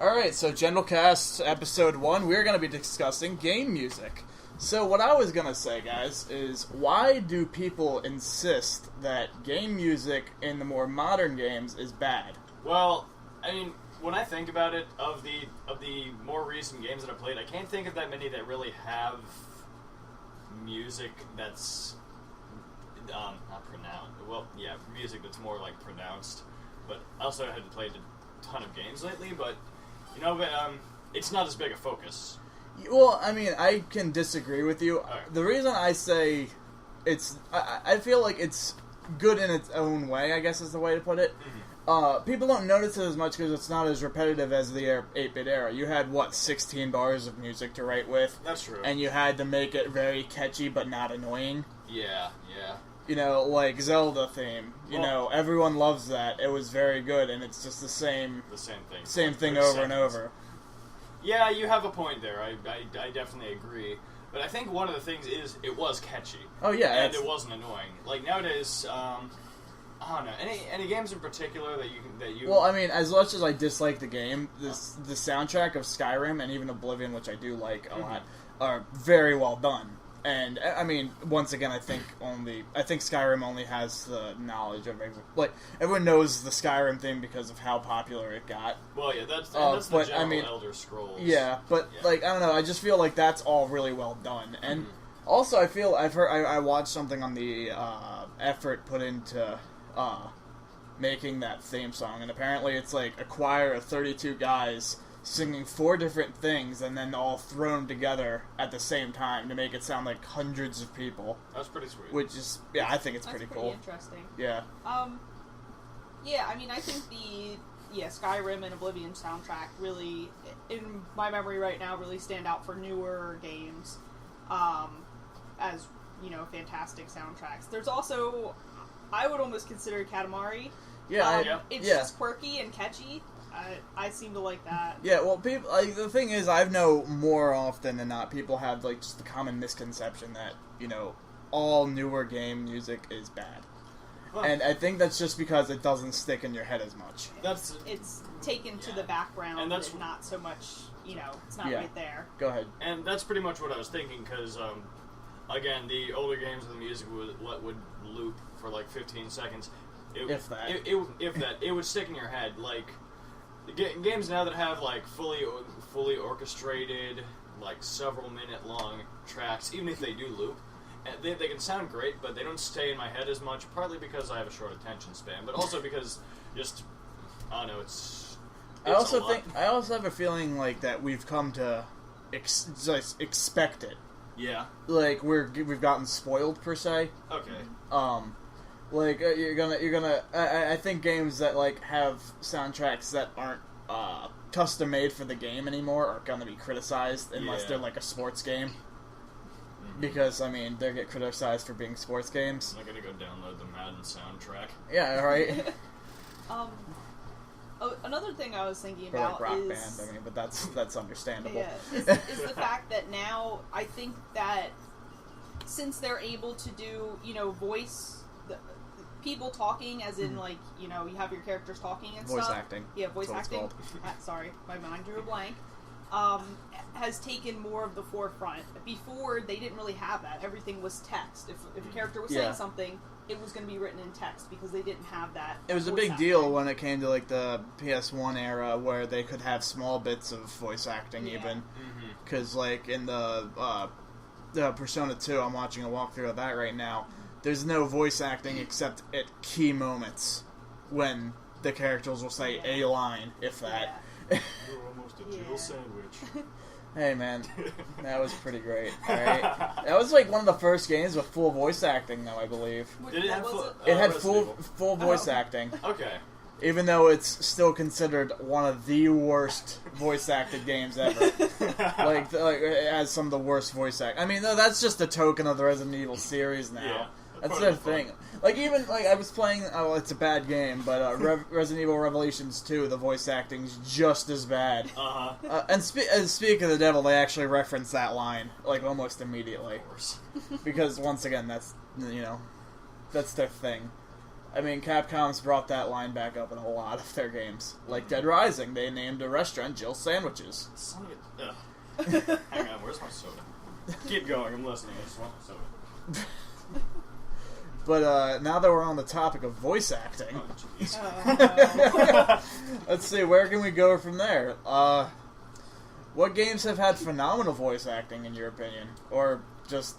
Alright, so GentleCast episode 1, we're going to be discussing game music. So what I was going to say, guys, is why do people insist that game music in the more modern games is bad? Well, I mean, when I think about it, of the more recent games that I've played, I can't think of that many that really have music that's not pronounced. Well, yeah, music that's more like pronounced. But I also haven't played a ton of games lately, but you know, it's not as big a focus. Well, I mean, I can disagree with you. Right. The reason I say I feel like it's good in its own way, I guess is the way to put it. Mm-hmm. People don't notice it as much because it's not as repetitive as the 8-bit era. You had, 16 bars of music to write with? That's true. And you had to make it very catchy but not annoying. Yeah. You know, like Zelda theme. You know, everyone loves that. It was very good, and it's just the same thing. Same thing over and over. Yeah, you have a point there. I definitely agree. But I think one of the things is it was catchy. Oh yeah, and it wasn't annoying. Like nowadays, I don't know. Any games in particular that you. Well, I mean, as much as I dislike the game, the soundtrack of Skyrim and even Oblivion, which I do like a lot, are very well done. And I mean, once again, I think Skyrim only has the knowledge of everyone knows the Skyrim thing because of how popular it got. Well, yeah, that's the general Elder Scrolls. Yeah, but I don't know. I just feel like that's all really well done. And also, I watched something on the effort put into making that theme song, and apparently it's like a choir of 32 guys singing 4 different things and then all thrown together at the same time to make it sound like hundreds of people. That's pretty sweet. Which is, I think it's pretty cool. Interesting. Yeah. Yeah, I mean, I think the Skyrim and Oblivion soundtrack really, in my memory right now, really stand out for newer games as, fantastic soundtracks. There's also, I would almost consider Katamari. It's just quirky and catchy. I seem to like that. Yeah, well, people. The thing is, I know more often than not, people have just the common misconception that all newer game music is bad, and I think that's just because it doesn't stick in your head as much. It's taken to the background, and that's not so much. It's not right there. Go ahead. And that's pretty much what I was thinking, because again, the older games of the music would loop for like 15 seconds. If that, it would stick in your head like. Games now that have like fully orchestrated, like several minute long tracks, even if they do loop, they can sound great, but they don't stay in my head as much. Partly because I have a short attention span, but also because I don't know. I also have a feeling like that we've come to expect it. Yeah. Like we've gotten spoiled per se. Okay. You're gonna. I think games that have soundtracks that aren't custom made for the game anymore are gonna be criticized unless they're like a sports game. Mm-hmm. Because they get criticized for being sports games. I'm gonna go download the Madden soundtrack. Yeah, right. Another thing I was thinking about rock is band. But that's understandable. Is the fact that now I think that since they're able to do voice. People talking, as in, you have your characters talking and voice stuff. Acting. Yeah, voice acting. Sorry, my mind drew a blank. Has taken more of the forefront. Before, they didn't really have that. Everything was text. If a character was saying something, it was going to be written in text because they didn't have that. It was a big deal when it came to the PS1 era where they could have small bits of voice acting even. Because in the Persona 2, I'm watching a walkthrough of that right now. There's no voice acting except at key moments when the characters will say a line, if that. You're almost a Jill sandwich. Hey man, that was pretty great. All right, that was one of the first games with full voice acting, though I believe. Did it have full? It had full voice acting. Okay. Even though it's still considered one of the worst voice acted games ever. It has some of the worst voice acting. That's just a token of the Resident Evil series now. Yeah. That's the thing. I was playing. Oh, it's a bad game, but Resident Evil Revelations 2, the voice acting's just as bad. And speak of the devil, they actually reference that line almost immediately. Of course. Because once again, that's their thing. I mean, Capcom's brought that line back up in a lot of their games. Like Dead Rising, they named a restaurant Jill's Sandwiches. Son of a... Hang on, where's my soda? Keep going, I'm listening. I just want my soda. But now that we're on the topic of voice acting, Oh, jeez. let's see, where can we go from there? What games have had phenomenal voice acting, in your opinion? Or just,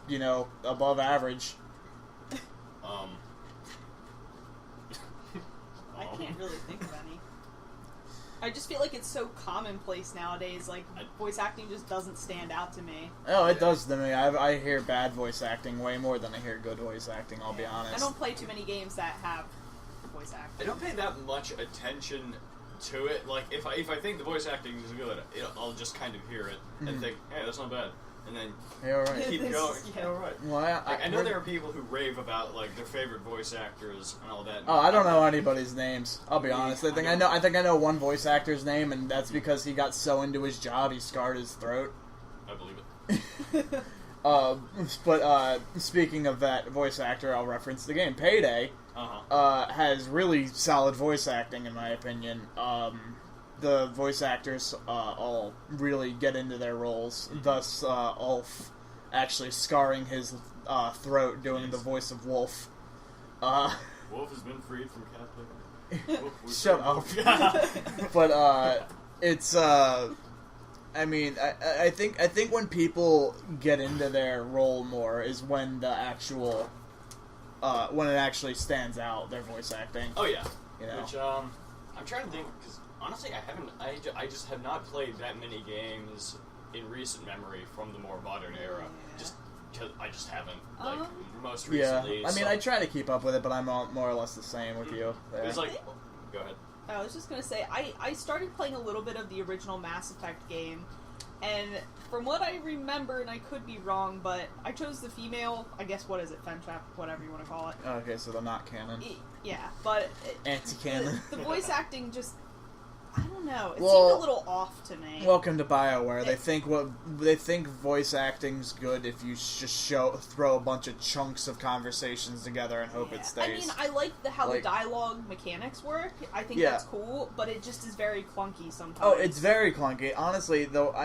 above average? I can't really think of any. I just feel like it's so commonplace nowadays. Like, voice acting just doesn't stand out to me. Oh, it does to me. I hear bad voice acting way more than I hear good voice acting, I'll be honest. I don't play too many games that have voice acting. I don't pay that much attention to it. Like, if I think the voice acting is good, I'll just kind of hear it and think, hey, that's not bad. And then Yeah, alright. keep going. Yeah. Alright. Well, I know there are people who rave about, like, their favorite voice actors and all that. Oh, I don't know anybody's names. I'll be honest. I think I know one voice actor's name, and that's because he got so into his job he scarred his throat. I believe it. But speaking of that voice actor, I'll reference the game Payday. Has really solid voice acting in my opinion. The voice actors all really get into their roles. Thus, Ulf actually scarring his throat doing the voice of Wolf. Wolf has been freed from captivity. Shut up. But it's I mean, I think when people get into their role more is when the actual when it actually stands out, their voice acting. Oh yeah. Which I'm trying to think because honestly I just have not played that many games in recent memory from the more modern era. Just because I just haven't most recently. Yeah, I mean, I try to keep up with it, but I'm more or less the same with you. There. It's like, go ahead. I was just gonna say, I started playing a little bit of the original Mass Effect game, and from what I remember, and I could be wrong, but I chose the female, I guess, what is it, femtrap, whatever you want to call it. Okay, so they're not canon. Yeah, but... Anti-canon. The voice acting just... I don't know. It seemed a little off to me. Welcome to BioWare. They think voice acting's good if you just throw a bunch of chunks of conversations together and hope it stays. I mean, I like how the dialogue mechanics work. I think that's cool, but it just is very clunky sometimes. Oh, it's very clunky. Honestly, though,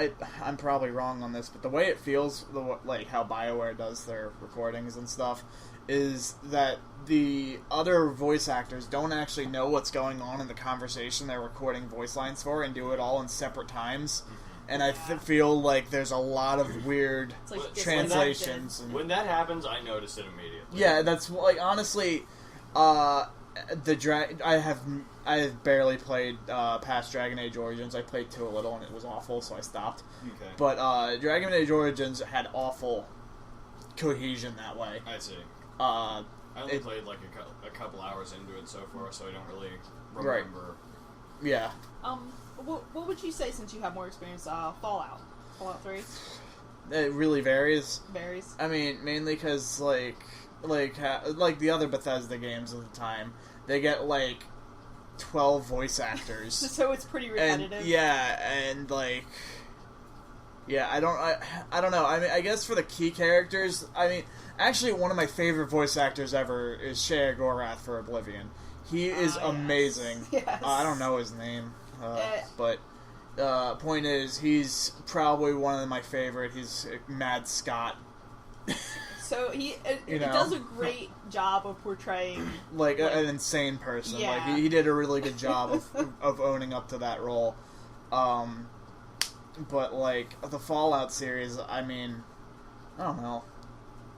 I'm probably wrong on this, but the way it feels, like how BioWare does their recordings and stuff, is that the other voice actors don't actually know what's going on in the conversation they're recording voice lines for and do it all in separate times. And I feel like there's a lot of weird translations. When that happens, I notice it immediately. Yeah, that's like honestly, I have barely played past Dragon Age Origins. I played 2 a little and it was awful, so I stopped. Okay. But Dragon Age Origins had awful cohesion that way. I see. I only played like a couple hours into it so far, so I don't really remember. Right. Yeah. What would you say since you have more experience? Fallout 3. It really varies. Varies. I mean, mainly because like the other Bethesda games of the time, they get like 12 voice actors. So it's pretty repetitive. And I don't know. I mean, I guess for the key characters, I mean, actually one of my favorite voice actors ever is Shea Gorath for Oblivion. He is amazing. Yes. I don't know his name, but point is, he's probably one of my favorite. He's Mad Scott. So he does a great job of portraying like an insane person. Yeah. Like he did a really good job of owning up to that role. But like the Fallout series, I mean, I don't know.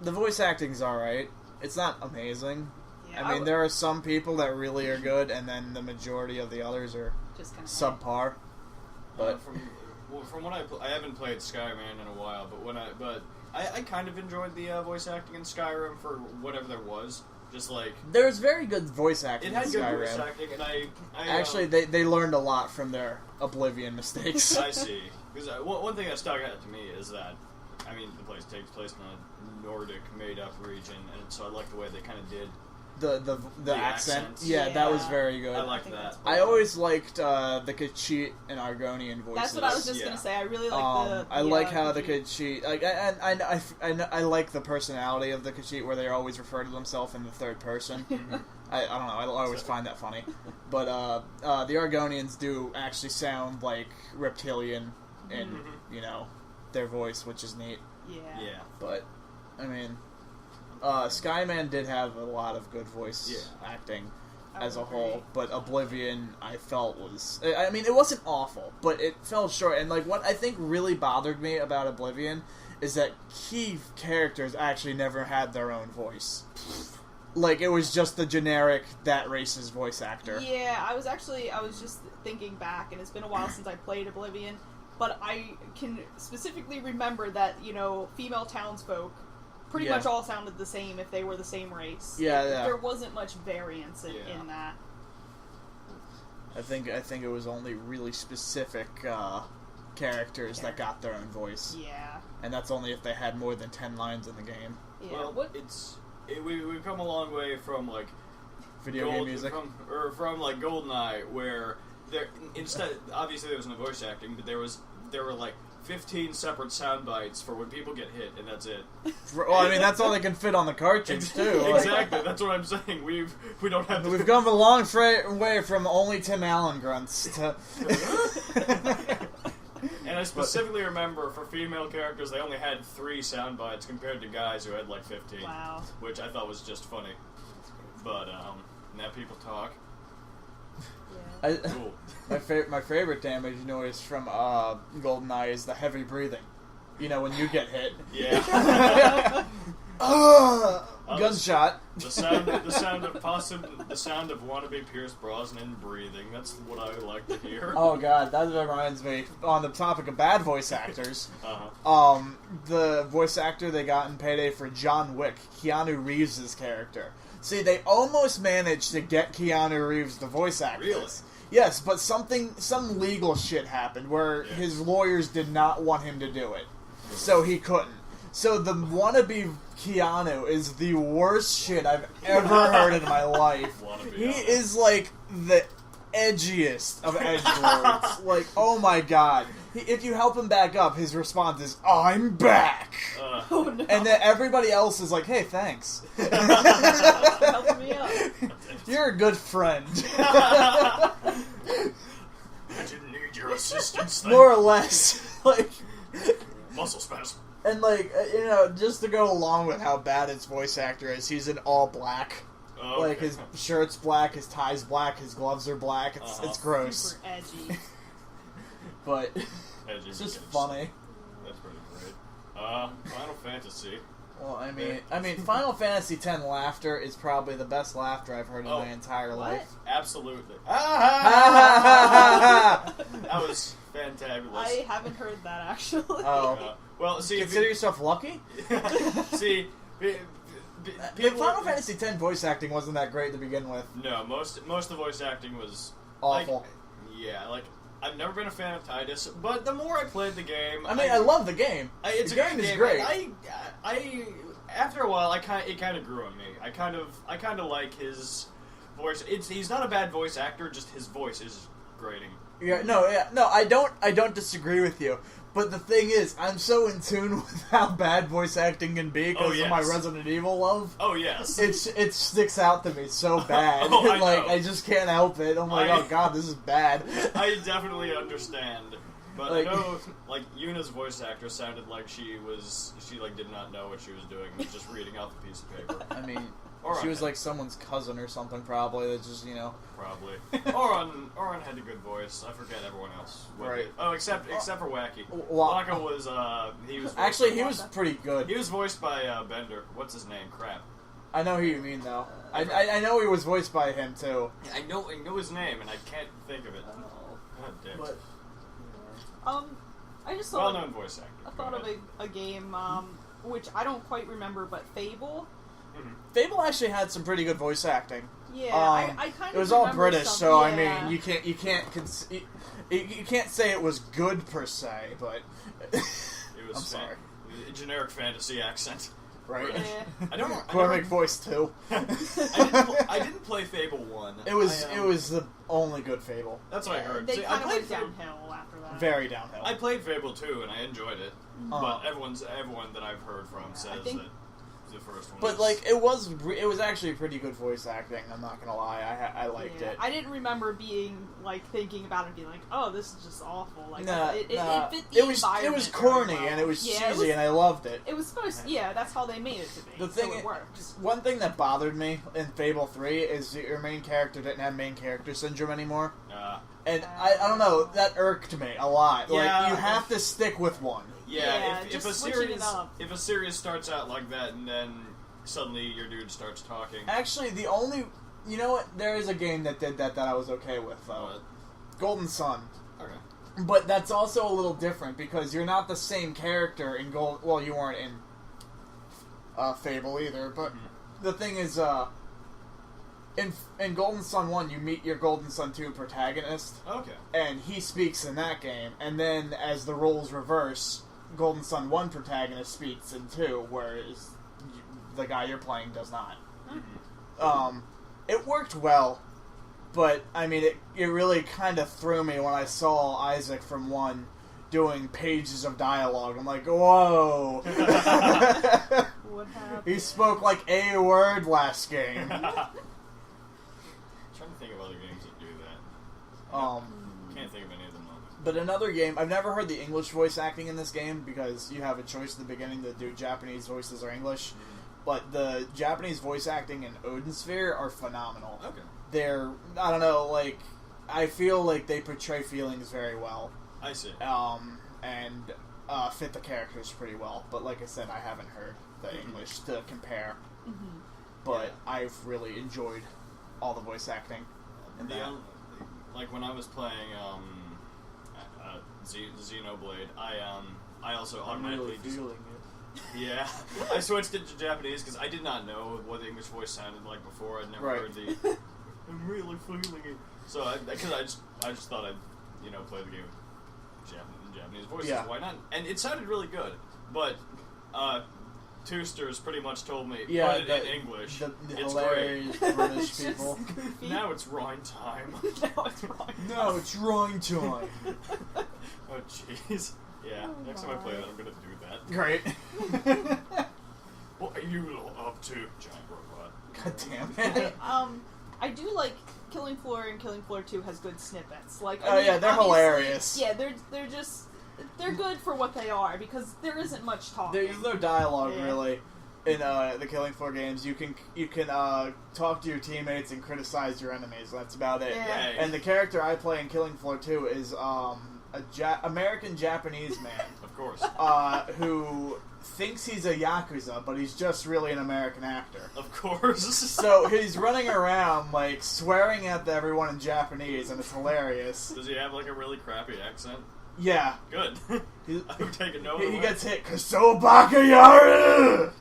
The voice acting's alright. It's not amazing. Yeah, I mean, there are some people that really are good, and then the majority of the others are just kind of subpar. But from what I haven't played Skyrim in a while, but I kind of enjoyed the voice acting in Skyrim for whatever there was. Just like there's very good voice acting. It had in good Skyrim. voice acting, and I actually they learned a lot from their Oblivion mistakes. I see. Because one thing that stuck out to me is that, I mean, the place takes place in a Nordic made-up region, and so I like the way they kind of did the accent. accents. Yeah, that was very good. I liked that. I always liked the Khajiit and Argonian voices. That's what I was just gonna say. I really like I like how the Khajiit, like, I like the personality of the Khajiit where they always refer to themselves in the third person. I don't know. I always find that funny. But the Argonians do actually sound like reptilian in, their voice, which is neat. Yeah. But, I mean, Skyman did have a lot of good voice acting as a whole, but Oblivion, I felt was... I mean, it wasn't awful, but it fell short. And, like, what I think really bothered me about Oblivion is that key characters actually never had their own voice. Like, it was just the generic, that race's voice actor. Yeah, I was just thinking back, and it's been a while since I played Oblivion, but I can specifically remember that, female townsfolk pretty much all sounded the same if they were the same race. Yeah. There wasn't much variance in that. I think it was only really specific characters that got their own voice. Yeah. And that's only if they had more than 10 lines in the game. Yeah. Well, we've come a long way from, like... Video game music? From like, GoldenEye, where instead... Obviously, there was no voice acting, but there were, like, 15 separate sound bites for when people get hit, and that's it. Well, I mean, that's all they can fit on the cartridge, too. Exactly, that's what I'm saying. We don't have to... We've come a long way from only Tim Allen grunts to... And I specifically remember, for female characters, they only had 3 sound bites compared to guys who had, like, 15. Wow. Which I thought was just funny. But, now people talk. Yeah. Cool. My favorite damage noise from GoldenEye is the heavy breathing. When you get hit. Yeah. Gunshot. The sound of wannabe Pierce Brosnan breathing. That's what I would like to hear. Oh god, that reminds me. On the topic of bad voice actors, the voice actor they got in Payday for John Wick, Keanu Reeves' character. See, they almost managed to get Keanu Reeves the voice actor. Really? Yes, but some legal shit happened where his lawyers did not want him to do it, so he couldn't. So the wannabe Keanu is the worst shit I've ever heard in my life. He is like the edgiest of edgelords. Like, oh my god. If you help him back up, his response is, "I'm back!" Oh no. And then everybody else is like, "Hey, thanks." Help me up. You're a good friend. I didn't need your assistance. More or less. Like, muscle spasm. and like, just to go along with how bad his voice actor is, he's in all black. Okay. Like, his shirt's black, his tie's black, his gloves are black. It's gross. Super edgy. But Edgy it's just kids. funny. That's pretty great. Final Fantasy. Well, I mean, Final Fantasy X laughter is probably the best laughter I've heard in my entire life. Absolutely. That was fantabulous. I haven't heard that, actually. Oh. Well, see, Consider yourself lucky? see, Final Fantasy X voice acting wasn't that great to begin with. No, most of the voice acting was Awful. I've never been a fan of Tidus, but the more I played the game, I love the game. It's the a game good is game. great. I after a while, it kind of grew on me. I kind of like his voice. He's not a bad voice actor, just his voice is grating. No, I don't disagree with you. But the thing is, I'm so in tune with how bad voice acting can be because of my Resident Evil love. Oh yes, it sticks out to me so bad. Oh, I know. I just can't help it. I'm like, oh god, this is bad. I definitely understand. But I know, like, Yuna's voice actor sounded like she did not know what she was doing, was just reading off a piece of paper. I mean, she was like someone's cousin or something, probably. That just, Probably. Oron had a good voice. I forget everyone else. Right. Oh, except for Wacky. Waka was, he was... Actually, he was pretty good. He was voiced by, Bender. What's his name? Crap. I know who you mean, though. I know he was voiced by him, too. I know his name, and I can't think of it. God damn it. I just thought... Well-known voice actor. I thought of a game, which I don't quite remember, but Fable. Fable actually had some pretty good voice acting. Yeah, I kind of. It was all British, so I yeah. mean, you can't say it was good per se, but It was I'm sorry. A generic fantasy accent. Right. Yeah. I don't know. Cormic voice too. I didn't play Fable 1. It was the only good Fable. That's what I heard. They See, kind I of played went downhill after that. Very downhill. I played Fable 2 and I enjoyed it, but everyone that I've heard from says that the first one. But like it was actually pretty good voice acting. I'm not gonna lie, I liked it. I didn't remember being like thinking about it and being like, oh, this is just awful. Like it fit the environment. It was corny very well. and it was cheesy and I loved it. It was supposed to, that's how they made it to be. The thing, so it works. One thing that bothered me in Fable 3 is that your main character didn't have main character syndrome anymore. And I don't know, that irked me a lot. Yeah, like you have to stick with one. Yeah, if a series starts out like that and then suddenly your dude starts talking. Actually, you know what? There is a game that did that I was okay with though. Golden Sun. Okay. But that's also a little different because you're not the same character in Gold. Well, you weren't in Fable either. But the thing is, in Golden Sun 1, you meet your Golden Sun 2 protagonist. Okay. And he speaks in that game. And then as the roles reverse, Golden Sun 1 protagonist speaks in 2, whereas the guy you're playing does not. It worked well, but I mean, it really kind of threw me when I saw Isaac from 1 doing pages of dialogue. I'm like, whoa! What happened? He spoke like a word last game. I'm trying to think of other games that do that. Can't think of any of them. But another game, I've never heard the English voice acting in this game because you have a choice at the beginning to do Japanese voices or English. But the Japanese voice acting in Odin Sphere are phenomenal. Okay. They're, I don't know, like, I feel like they portray feelings very well. I see. And fit the characters pretty well. But like I said, I haven't heard the English to compare. But I've really enjoyed all the voice acting. Like when I was playing Xenoblade, I also automatically feeling it. Yeah, I switched it to Japanese because I did not know what the English voice sounded like before. I'd never heard the "I'm really feeling it." So I just thought I'd play the game in Japanese voices. Yeah. Why not? And it sounded really good, but Toosters pretty much told me put it in English. The it's hilarious great. British people. Now it's wrong time. No, it's wrong time. Oh jeez. Yeah, next time I play that, I'm gonna do that. Great. What are you up to, giant robot? God damn it. I do like Killing Floor, and Killing Floor 2 has good snippets. Like, they're hilarious. Yeah, they're good for what they are because there isn't much talking. There's no dialogue really in the Killing Floor games. You can talk to your teammates and criticize your enemies. That's about it. Yeah. And the character I play in Killing Floor 2 is American Japanese man. Of course. Who thinks he's a Yakuza, but he's just really an American actor. Of course. So he's running around, like, swearing at everyone in Japanese, and it's hilarious. Does he have, like, a really crappy accent? Yeah. Good. I'm taking note. He gets hit, Kasobakayaru!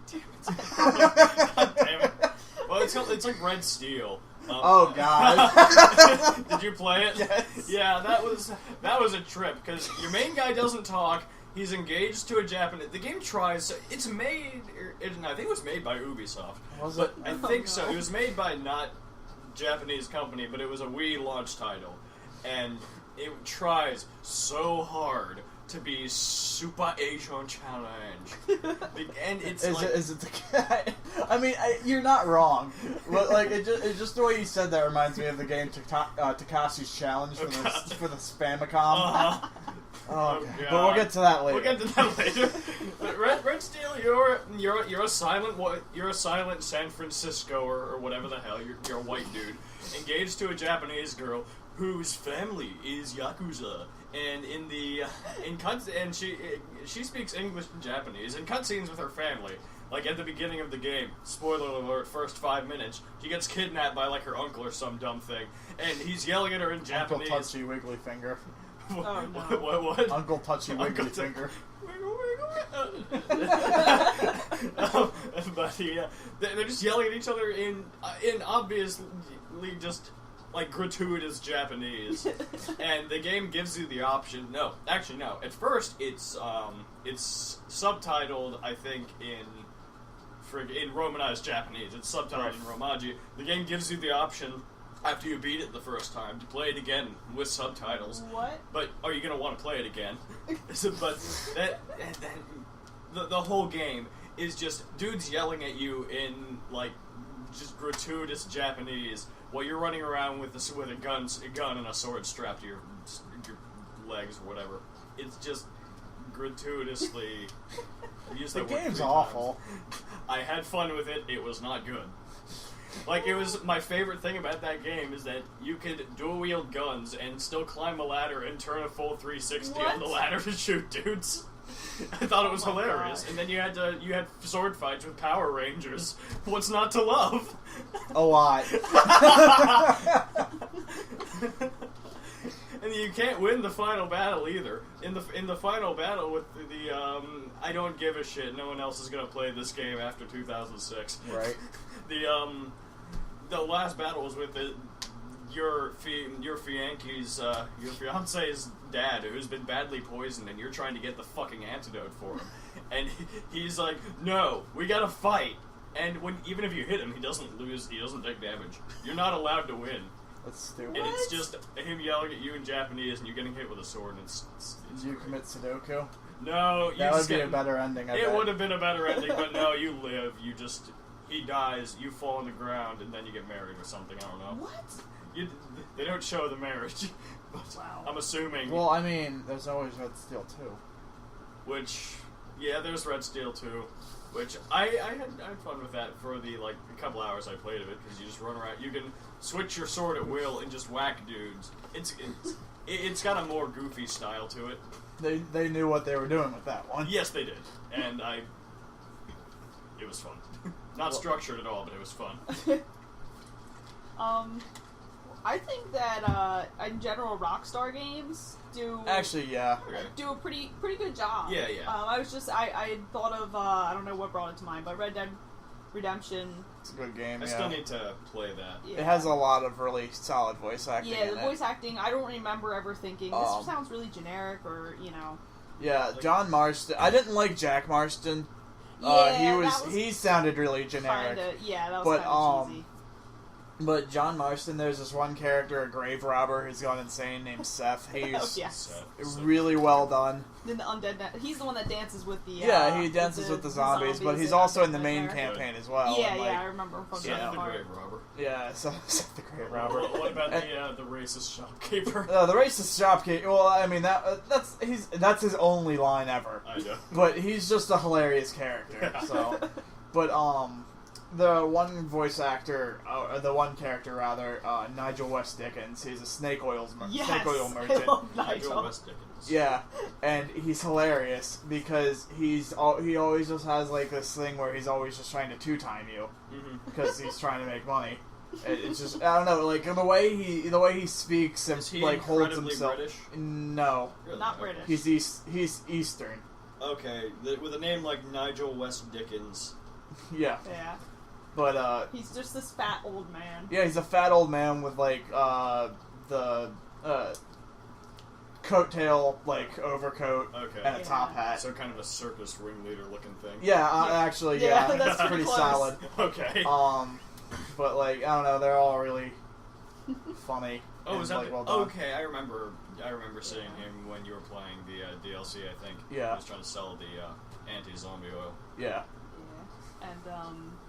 God damn it. Well, it's like Red Steel. Oh God! Did you play it? Yes. Yeah, that was a trip because your main guy doesn't talk. He's engaged to a Japanese. The game tries. It's made. I think it was made by Ubisoft. Was it? I think so. It was made by not Japanese company, but it was a Wii launch title, and it tries so hard to be Super Asian Challenge, and it's is it the guy? I mean, you're not wrong, but like it's just the way you said that reminds me of the game Takashi's Challenge for the Spamicom. Oh, okay. But we'll get to that later. We'll get to that later. Red Steel, you're a silent San Francisco or whatever the hell. You're a white dude engaged to a Japanese girl whose family is Yakuza. And she speaks English and Japanese in cutscenes with her family. Like at the beginning of the game, spoiler alert, first 5 minutes, she gets kidnapped by like her uncle or some dumb thing, and he's yelling at her in Japanese. Uncle Touchy Wiggly Finger. Oh, no. What? Uncle Touchy Wiggly Finger. But yeah, they're just yelling at each other in obviously just like gratuitous Japanese, and the game gives you the option. No, actually no. At first, it's subtitled, I think, in Romanized Japanese. It's subtitled in Romaji. The game gives you the option after you beat it the first time to play it again with subtitles. What? But are you gonna want to play it again? But the whole game is just dudes yelling at you in like just gratuitous Japanese while you're running around with a gun and a sword strapped to your legs or whatever. It's just gratuitously. The game's awful. I had fun with it. It was not good. Like, it was my favorite thing about that game is that you could dual wield guns and still climb a ladder and turn a full 360 on the ladder to shoot dudes. I thought it was hilarious. God. And then you had sword fights with Power Rangers. What's not to love? A lot. And you can't win the final battle either. In the final battle with the I don't give a shit. No one else is gonna play this game after 2006. Right. The last battle was with your fiance's dad, who's been badly poisoned, and you're trying to get the fucking antidote for him. And he's like, "No, we gotta fight." And even if you hit him, he doesn't take damage. You're not allowed to win. That's stupid. And it's just him yelling at you in Japanese, and you getting hit with a sword. And it's Did you commit Sudoku? No, that would be a better ending. It would have been a better ending, but no, you live. He dies. You fall on the ground, and then you get married or something. I don't know. What? They don't show the marriage, but Wow. I'm assuming. Well, I mean, there's always Red Steel 2. Which, yeah, there's Red Steel 2. Which I had fun with that for the a couple hours I played of it, because you just run around. You can switch your sword at will and just whack dudes. It's got a more goofy style to it. They knew what they were doing with that one. Yes, they did, and it was fun. Not structured at all, but it was fun. I think that in general, Rockstar games do Actually, yeah. do a pretty good job. Yeah, yeah. I had thought of I don't know what brought it to mind, but Red Dead Redemption. It's a good game. I still need to play that. Yeah. It has a lot of really solid voice acting. Yeah, in the voice acting. I don't remember ever thinking this sounds really generic, or Yeah, John Marston. I didn't like Jack Marston. He sounded really generic. That was kind of cheesy. But John Marston, there's this one character, a grave robber, who's gone insane, named Seth. He's really well done. Then the undead, he's the one that dances with the... he dances with the zombies, but he's also in the main campaign as well. Yeah, I remember him from Seth the Grave Robber. Yeah, Seth the Grave Robber. What about the racist shopkeeper? The racist shopkeeper, well, I mean, that's his only line ever. I know. But he's just a hilarious character, so... But, the one voice actor, the one character rather, Nigel West Dickens. He's a snake oil merchant. I love Nigel West Dickens. Yeah, and he's hilarious because he always just has this thing where he's always just trying to two-time you because he's trying to make money. It's just I don't know, the way he speaks and holds himself. British? No, Really? Not British. He's Eastern. Okay, with a name like Nigel West Dickens. Yeah. Yeah. But he's just this fat old man. Yeah, he's a fat old man with the coattail overcoat and a top hat. So kind of a circus ringleader looking thing. Yeah, actually, that's pretty close. solid. Okay. But I don't know, they're all really funny. Oh, is that well done. okay? I remember seeing him when you were playing the DLC. I think. Yeah. He was trying to sell the anti-zombie oil. Yeah. And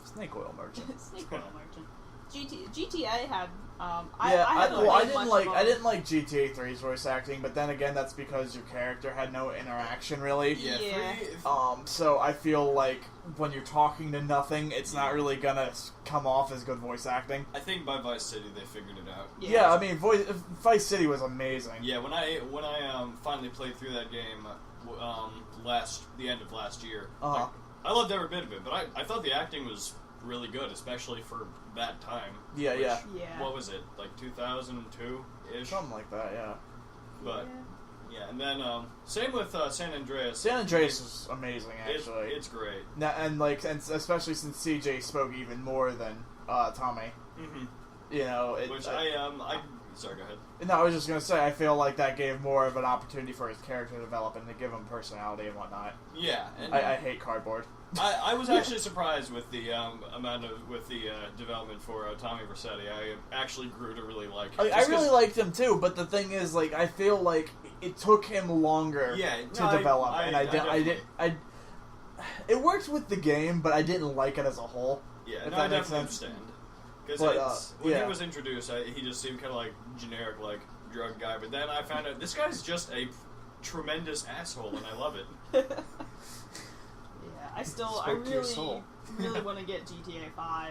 snake oil merchant. Snake oil merchant. GTA had I didn't like GTA 3's voice acting, but then again, that's because your character had no interaction really. Yeah. So I feel like when you're talking to nothing, it's not really gonna come off as good voice acting. I think by Vice City they figured it out. Yeah, I mean, Vice City was amazing. Yeah, when I finally played through that game, the end of last year. I loved every bit of it, but I thought the acting was really good, especially for that time. Yeah. What was it, 2002-ish? Something like that, yeah. But, yeah, and then, same with San Andreas. San Andreas was amazing, actually. It's great. Now, and especially since CJ spoke even more than Tommy. Mm-hmm. Which sorry, go ahead. No, I was just going to say, I feel like that gave more of an opportunity for his character to develop and to give him personality and whatnot. Yeah. And I hate cardboard. I was actually surprised with the development for Tommy Vercetti. I actually grew to really like him. I really liked him too, but the thing is, I feel like it took him longer to develop, and it worked with the game, but I didn't like it as a whole. Yeah, if no, that I makes definitely sense. understand. Because But, when yeah. he was introduced, he just seemed kind of like generic, like drug guy. But then I found out this guy's just a tremendous asshole, and I love it. Yeah, I Spoke to your soul. really want to get GTA 5.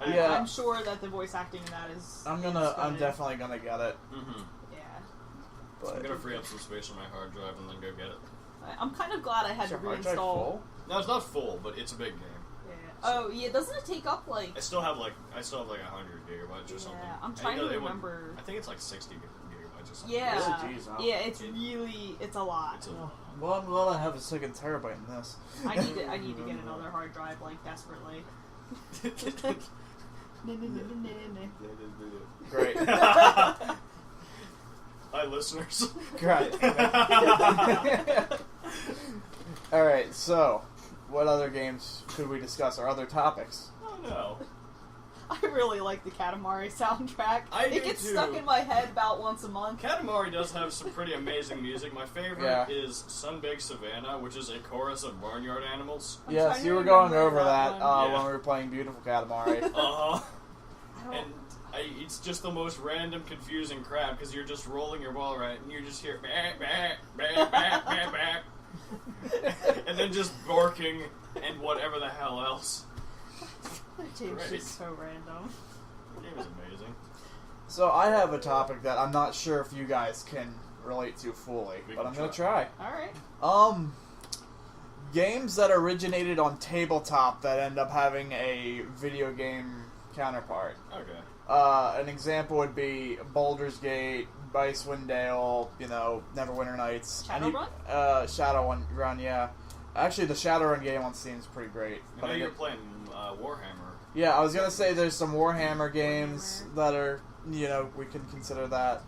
Yeah. I'm sure that the voice acting in that is. I'm is definitely gonna get it. Mm-hmm. Yeah. But I'm gonna free up some space on my hard drive and then go get it. I'm kind of glad I had Is to your hard drive reinstall. full? No, it's not full, but it's a big game. Yeah. Oh yeah, doesn't it take up like? I still have like 100 gigabytes or something. Yeah, I'm trying to remember. I think it's like 60 gigabytes or something. Yeah. Really? Jeez, wow. Yeah, it's a lot. It's a Oh, well, I'm glad I have a second terabyte in this. I need to get another hard drive like desperately. Great. Hi, listeners. Great. Alright, so, what other games could we discuss, or other topics? Oh no. I really like the Katamari soundtrack. I do It gets too. stuck in my head about once a month. Katamari does have some pretty amazing music. My favorite Yeah. is Sunbaked Savannah, which is a chorus of barnyard animals. I'm Yes, trying you to were going remember over that that one. Yeah. when we were playing Beautiful Katamari. Uh-huh. I don't- And it's just the most random, confusing crap, because you're just rolling your ball right, and you just hear bah, bah, bah, bah, bah, bah. And then just barking and whatever the hell else. That game's Great. just so random. The game is amazing. So I have a topic that I'm not sure if you guys can relate to fully, We but can I'm gonna try. try. Alright. Games that originated on tabletop that end up having a video game counterpart. Okay. An example would be Baldur's Gate, Icewind Dale, Neverwinter Nights. Shadowrun? Shadowrun, yeah. Actually, the Shadowrun game on Steam is pretty great. I know you're playing Warhammer. Yeah, I was gonna say there's some Warhammer games that are, we can consider that.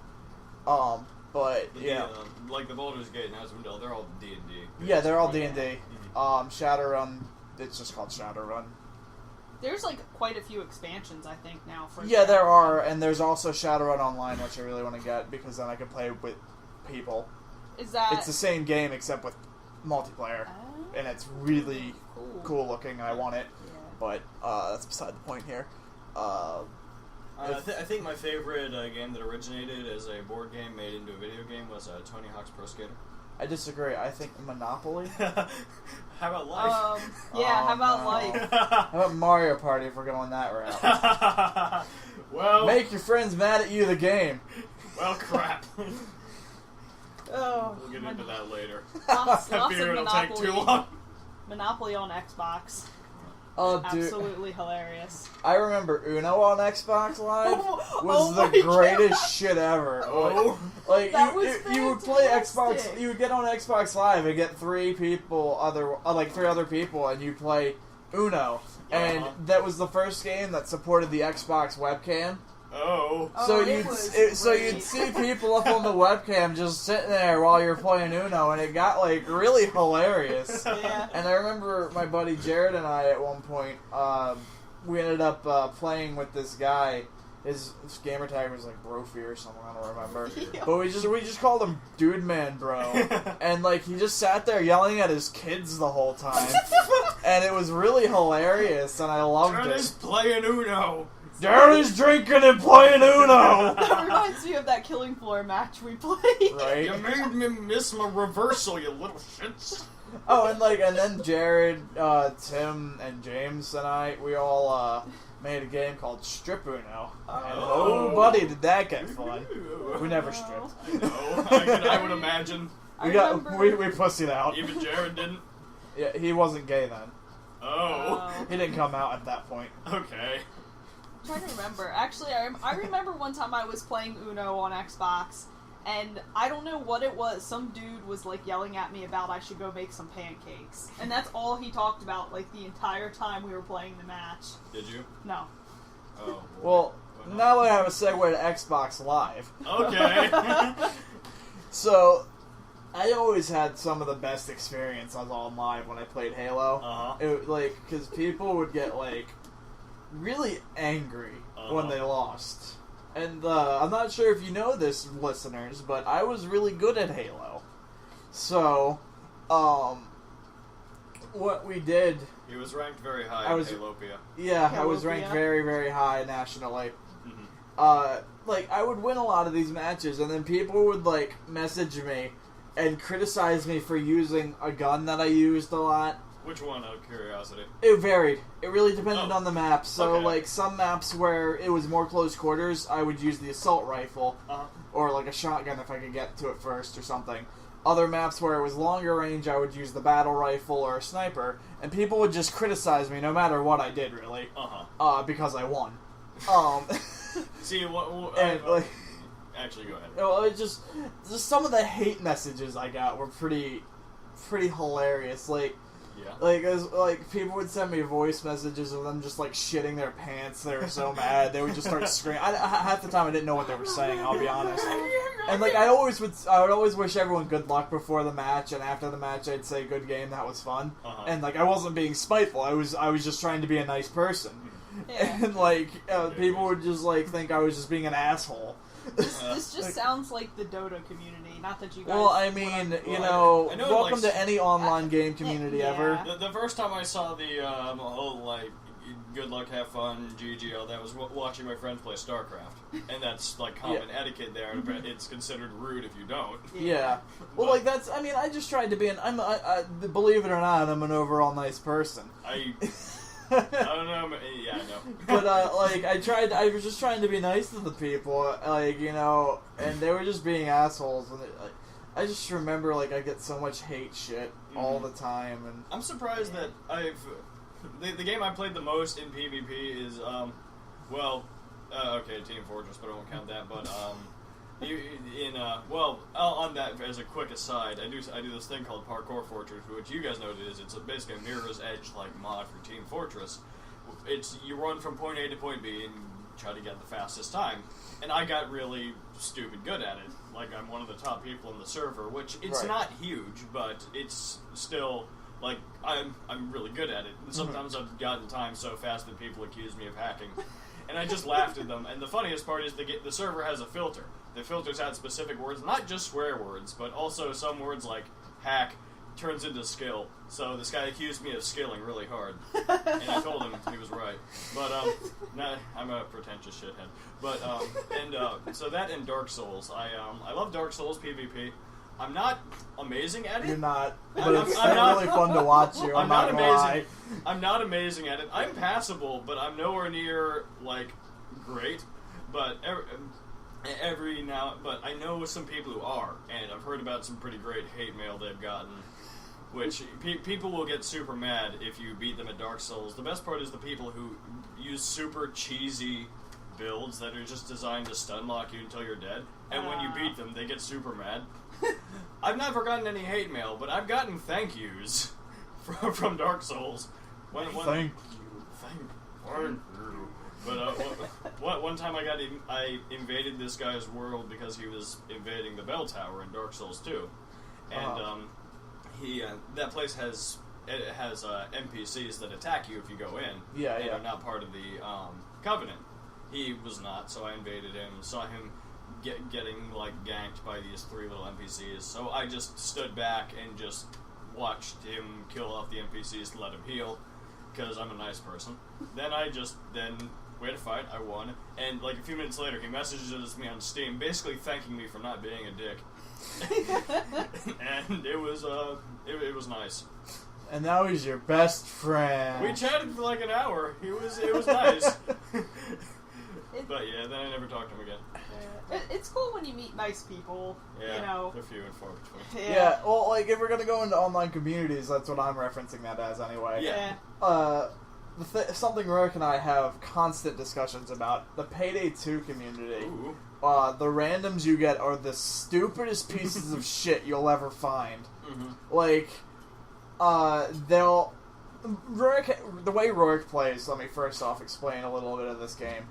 But yeah, Like the Baldur's Gate and Icewind Dale, they're all D&D. yeah, they're all D&D. Mhm. Shadowrun, it's just called Shadowrun. There's like quite a few expansions, I think, now for Yeah, there are, and there's also Shadowrun Online, which I really want to get because then I can play with people. Is that It's the same game except with multiplayer, Oh, and it's really cool. cool looking. I want it, Yeah. but that's beside the point here. I think my favorite game that originated as a board game made into a video game was Tony Hawk's Pro Skater. I disagree. I think Monopoly. How about Life? Yeah, Oh, how about no. Life? How about Mario Party if we're going that route? Well, Make your friends mad at you, the game. well, crap. Oh, We'll get into that later. lots That of beer will take Monopoly. too long. Monopoly on Xbox. Oh, dude. Absolutely hilarious. I remember Uno on Xbox Live Oh was my the greatest God. shit ever. Oh. Like That you, was you would play Xbox. fantastic. You would get on Xbox Live and get three other people, and you play Uno. And Uh-huh. that was the first game that supported the Xbox webcam. Oh. So it you'd was so great. you'd see people up on the webcam just sitting there while you're playing Uno, and it got like really hilarious. Yeah. And I remember my buddy Jared and I at one point, we ended up playing with this guy. His gamer tag was like Brophy or something, I don't remember. Yeah. But we just called him Dude Man Bro. And like he just sat there yelling at his kids the whole time. And it was really hilarious, and I loved Turn it. is playing Uno. Daddy's drinking and playing Uno! That reminds me of that Killing Floor match we played. Right? You made me miss my reversal, you little shits. Oh, and then Jared, Tim, and James and we all made a game called Strip Uno. And oh, buddy, did that get fun. We never stripped. No, I would imagine. We pussied out. Even Jared didn't. Yeah, he wasn't gay then. Oh. He didn't come out at that point. Okay. I'm trying to remember. Actually, I remember one time I was playing Uno on Xbox, and I don't know what it was. Some dude was like yelling at me about I should go make some pancakes, and that's all he talked about like the entire time we were playing the match. Did you? No. Oh. Well, Why not? now I have a segue to Xbox Live. Okay. So, I always had some of the best experiences on Live when I played Halo. Uh-huh. Because people would get, really angry when they lost. And I'm not sure if you know this, listeners, but I was really good at Halo. So, what we did... He was ranked very high in Halopia. Yeah, I was ranked very, very high nationally. I would win a lot of these matches, and then people would, message me and criticize me for using a gun that I used a lot. Which one, out of curiosity? It varied. It really depended on the map. So, some maps where it was more close quarters, I would use the assault rifle. Or, a shotgun if I could get to it first or something. Other maps where it was longer range, I would use the battle rifle or a sniper. And people would just criticize me no matter what I did, really. Because I won. See, actually, go ahead. Well, it just some of the hate messages I got were pretty hilarious. People would send me voice messages of them just shitting their pants. They were so mad. They would just start screaming. Half the time I didn't know what they were saying. I'll be honest. And I would always wish everyone good luck before the match, and after the match I'd say good game. That was fun. And I wasn't being spiteful. I was just trying to be a nice person. Yeah. And people would just think I was just being an asshole. This just sounds like the Dota community. Not that you guys... Well, I mean, welcome to any online game community ever. The first time I saw the whole, good luck, have fun, GG, all that was watching my friends play StarCraft. And that's, common etiquette there. It's considered rude if you don't. Yeah. Well, I just tried to be believe it or not, I'm an overall nice person. I don't know. Yeah, I know. But I was just trying to be nice to the people, and they were just being assholes. And I just remember, I get so much hate shit all the time. And I'm surprised that the game I played the most in PvP is Team Fortress, but I won't count that. But on that, as a quick aside, I do this thing called Parkour Fortress, which you guys know what it is. It's basically a Mirror's Edge mod for Team Fortress. You run from point A to point B and try to get the fastest time. And I got really stupid good at it. I'm one of the top people in the server, which it's not huge, but it's still I'm really good at it. And sometimes I've gotten time so fast that people accuse me of hacking. And I just laughed at them. And the funniest part is the server has a filter. The filters out specific words, not just swear words, but also some words like hack turns into skill. So this guy accused me of skilling really hard. And I told him he was right. But, I'm a pretentious shithead. But, so that and Dark Souls. I love Dark Souls PvP. I'm not amazing at it. You're not, but it's really fun to watch you. I'm not amazing. I'm not amazing at it. I'm passable, but I'm nowhere near great. But but I know some people who are, and I've heard about some pretty great hate mail they've gotten. Which people will get super mad if you beat them at Dark Souls. The best part is the people who use super cheesy builds that are just designed to stun lock you until you're dead, and when you beat them, they get super mad. I've never gotten any hate mail, but I've gotten thank yous from Dark Souls. Thank you. But one time I invaded this guy's world because he was invading the bell tower in Dark Souls 2, and that place has NPCs that attack you if you go in. And are not part of the Covenant. He was not, so I invaded him. Saw him getting ganked by these 3 little NPCs. So I just stood back and just watched him kill off the NPCs to let him heal, because I'm a nice person. Then we had a fight. I won, and a few minutes later, he messages me on Steam, basically thanking me for not being a dick. And it was nice. And now he's your best friend. We chatted for an hour. It was nice. But yeah, then I never talked to him again. It's cool when you meet nice people. Yeah, they're few and far between. Yeah, well, if we're gonna go into online communities, that's what I'm referencing that as anyway. Yeah. Something Rourke and I have constant discussions about, the Payday 2 community. Ooh. The randoms you get are the stupidest pieces of shit you'll ever find. The way Rourke plays, let me first off explain a little bit of this game.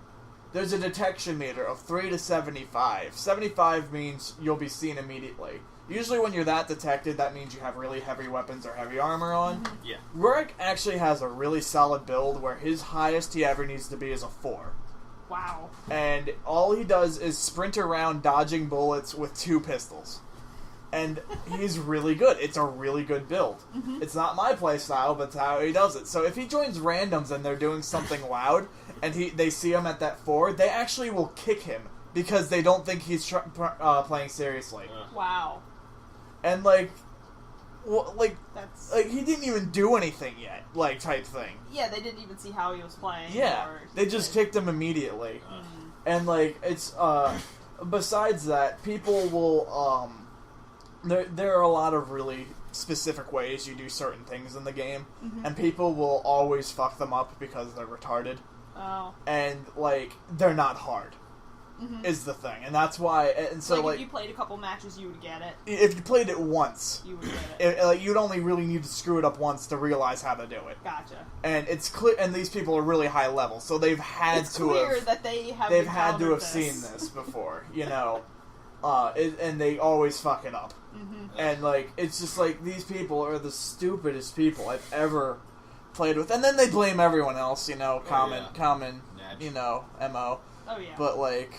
There's a detection meter of 3 to 75. 75 means you'll be seen immediately. Usually when you're that detected, that means you have really heavy weapons or heavy armor on. Yeah. Rourke actually has a really solid build where his highest he ever needs to be is a 4. Wow. And all he does is sprint around dodging bullets with 2 pistols. And he's really good. It's a really good build. Mm-hmm. It's not my playstyle, but it's how he does it. So if he joins randoms and they're doing something loud, and they see him at that 4, they actually will kick him because they don't think he's playing seriously. Wow. And like, That's... he didn't even do anything yet, like type thing. Yeah, they didn't even see how he was playing. Yeah, or... they just kicked him immediately. And like, it's besides that, people will there are a lot of really specific ways you do certain things in the game, and people will always fuck them up because they're retarded. Oh. And like, they're not hard. Is the thing, and that's why. And so, like, if you played a couple matches, you would get it. If you played it once, you would get it. You'd only really need to screw it up once to realize how to do it. Gotcha. And it's clear, and these people are really high level, so they've had that they've had to have seen this before, you know. And they always fuck it up. And like, it's just like, these people are the stupidest people I've ever played with, and then they blame everyone else, you know, common, you know, MO. Oh, yeah. But, like,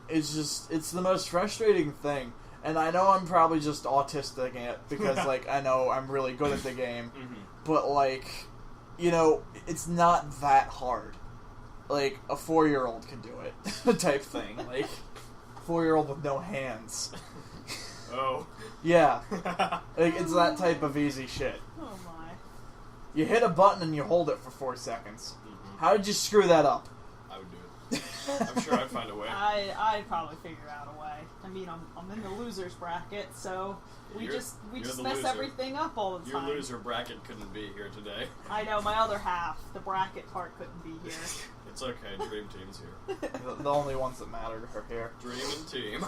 it's the most frustrating thing. And I know I'm probably just autistic it because, like, I know I'm really good at the game. But, like, you know, it's not that hard. Like, a 4-year-old can do it, type thing. Like, 4-year-old with no hands. Oh. Yeah. Like, it's that type of easy shit. Oh, my. You hit a button and you hold it for 4 seconds. How did you screw that up? I would do it. I'm sure I'd find a way. I'd probably figure out a way. I mean, I'm in the losers bracket, so we just mess everything up all the time. Your loser bracket couldn't be here today. I know, my other half, the bracket part, couldn't be here. It's okay, Dream Team's here. The only ones that matter are here. Dream and Team.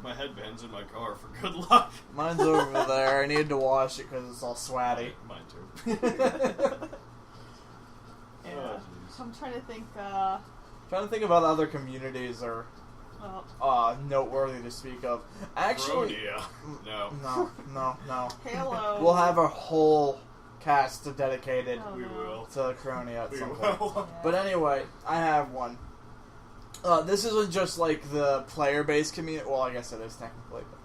My headband's in my car for good luck. Mine's over there. I need to wash it because it's all swatty. Mine too. Yeah. Oh, I'm trying to think. Trying to think about other communities or noteworthy to speak of. Actually, no. Halo. We'll have a whole cast dedicated We will. to Cronia at We some will. point. But anyway, I have one. This isn't just like the player-based community. Well, I guess it is technically, but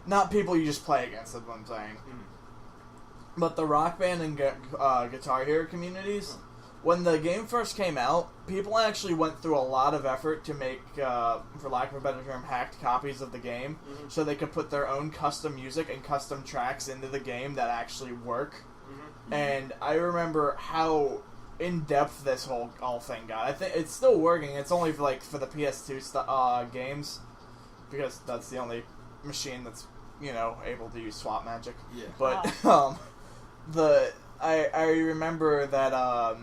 not people you just play against. That's what I'm saying. But the Rock Band and Guitar Hero communities. When the game first came out, people actually went through a lot of effort to make, for lack of a better term, hacked copies of the game, so they could put their own custom music and custom tracks into the game that actually work. And I remember how in-depth this whole thing got. I think it's still working. It's only for the PS2 games, because that's the only machine that's, you know, able to use swap magic. Yeah. But I remember that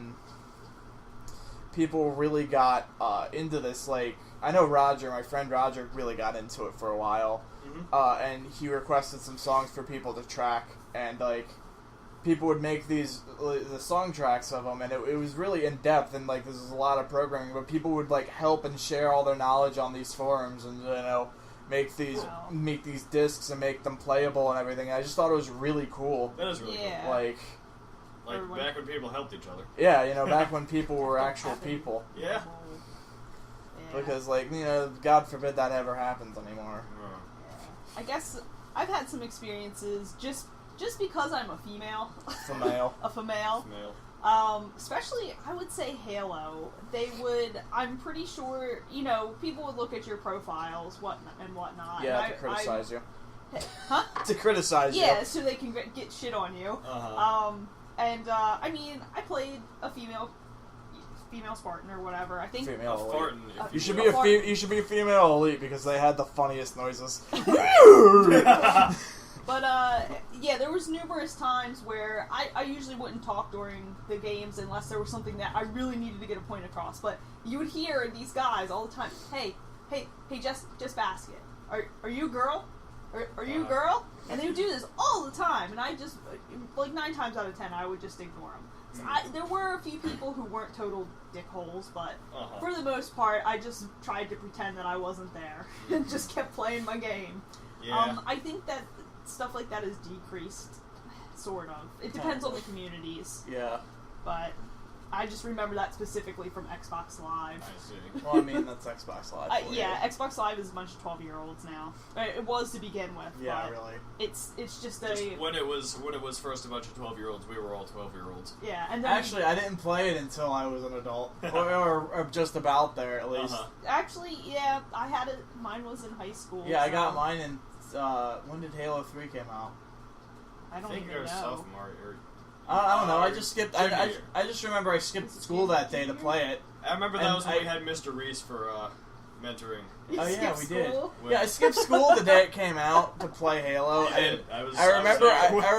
people really got into this. Like, I know Roger, my friend Roger, really got into it for a while, and he requested some songs for people to track, and like, people would make the song tracks of them, and it was really in depth, and like, this is a lot of programming, but people would like help and share all their knowledge on these forums, and you know, make these discs and make them playable and everything. I just thought it was really cool. That is really cool. Like back when people helped each other. Yeah, you know, back when people were actual people. Yeah. Because, like, you know, God forbid that ever happens anymore. Yeah. I guess I've had some experiences just because I'm a female. Female. A female. Especially, I would say Halo. I'm pretty sure, you know, people would look at your profiles and whatnot. Yeah, to criticize you. Huh? To criticize you. Yeah, so they can get shit on you. I mean, I played a female Spartan or whatever. I think female elite. Spartan. You should be a female elite because they had the funniest noises. But yeah, there was numerous times where I usually wouldn't talk during the games unless there was something that I really needed to get a point across. But you would hear these guys all the time, hey, Jess Basket, are you a girl? Are you a girl? And they would do this all the time, and I just, like 9 times out of 10, I would just ignore them. So there were a few people who weren't total dickholes, but for the most part, I just tried to pretend that I wasn't there and just kept playing my game. Yeah. I think that stuff like that is decreased, sort of. It depends on the communities. Yeah. But I just remember that specifically from Xbox Live. I see. Well, I mean, that's Xbox Live. Yeah, Xbox Live is a bunch of 12-year-olds now. It was to begin with. Yeah, but really. It's just a Just when it was first a bunch of 12-year-olds, we were all 12-year-olds. yeah. And then Actually, I didn't play it until I was an adult, or just about there at least. Actually, yeah, I had it. Mine was in high school. Yeah, I so got mine in. When did Halo 3 came out? I don't think even you're a know. sophomore. I don't know. I just skipped. junior year. I just remember I skipped school that day to play it. I remember that And was when we had Mr. Reese for mentoring. You Oh yeah, skipped we did. school? Yeah, I skipped school the day it came out to play Halo, and I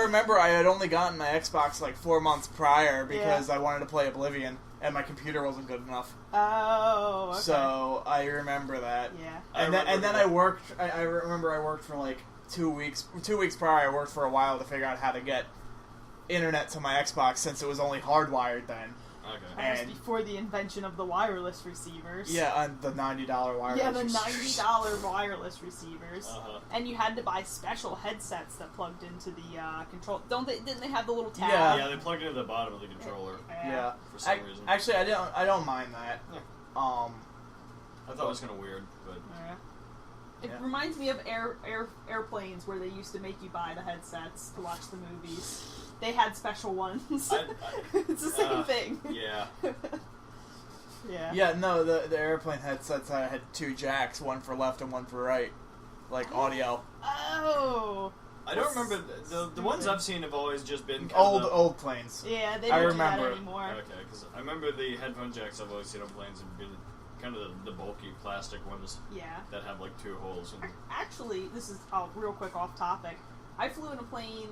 remember I had only gotten my Xbox like 4 months prior because I wanted to play Oblivion, and my computer wasn't good enough. Oh, okay. So I remember that. Yeah. And then I worked. I remember I worked for like 2 weeks. 2 weeks prior, I worked for a while to figure out how to get internet to my Xbox since it was only hardwired then. Okay. That was before the invention of the wireless receivers. Yeah, and the $90 wireless. Yeah, the receivers. $90 wireless receivers, Uh-huh. and you had to buy special headsets that plugged into the control. Didn't they have the little tab? Yeah, they plugged it into the bottom of the controller Yeah. for some reason. Actually, I don't mind that. Yeah. Um, I thought it was kind of weird, but Yeah. It Yeah. reminds me of airplanes where they used to make you buy the headsets to watch the movies. They had special ones. It's the same thing. yeah. Yeah. yeah, no, the airplane headsets I had 2 jacks, one for left and one for right, like audio. Oh. I don't remember the ones I've seen have always just been kind Old planes. Yeah, they I don't do that remember. anymore. Okay, because I remember the headphone jacks I've always seen on planes have been kind of the bulky plastic ones Yeah. that have like 2 holes. And Actually, this is real quick off topic. I flew in a plane.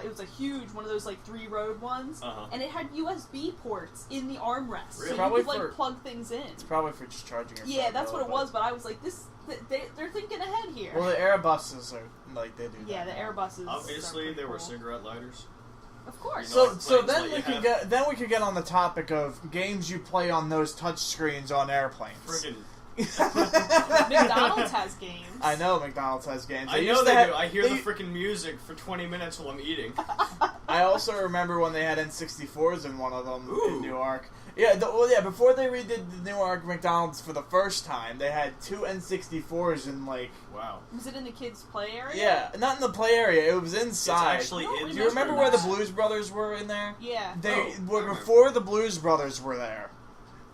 It was a huge one of those like 3-road ones, and it had USB ports in the armrest, Really? so Probably you could for- like plug things in. It's probably for just charging your phone. Yeah, that's what it though, was. But I was like, they're thinking ahead here. Well, the Airbuses are like they do. yeah, that the now. Airbuses. obviously, are there were cool. cigarette lighters. Of course. You know, So planes then let we you could have- get on the topic of games you play on those touch screens on airplanes. Friggin' McDonald's has games. I know McDonald's has games. I know used to they have- do. I hear they- the freaking music for 20 minutes while I'm eating. I also remember when they had N64s in one of them Ooh. in Newark. Yeah, before they redid the Newark McDonald's for the first time, they had 2 N64s in like. Wow. Was it in the kids' play area? Yeah, not in the play area. It was inside. It's actually I don't in Do you remember where the that. Blues Brothers were in there? Yeah. They Oh, I were remember. before the Blues Brothers were there.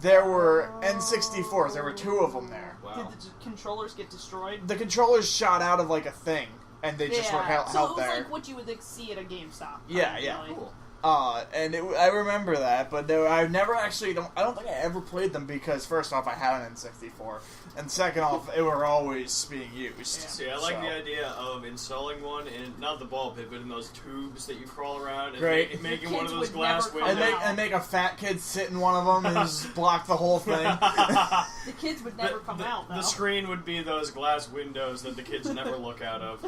There were N64s. There were 2 of them there. Wow. Did the controllers get destroyed? The controllers shot out of like a thing, and they just were held so it was there. like what you would see at a GameStop. Yeah, yeah. really. Cool. And I remember that, but I never actually I don't think I ever played them because first off I had an N64, and second off it were always being used. Yeah. See, I like the idea of installing one in not the ball pit, but in those tubes that you crawl around and Great. making The one of kids those would glass never come windows. out. And make a fat kid sit in one of them and just block the whole thing. The kids would never come out, though. The screen would be those glass windows that the kids never look out of.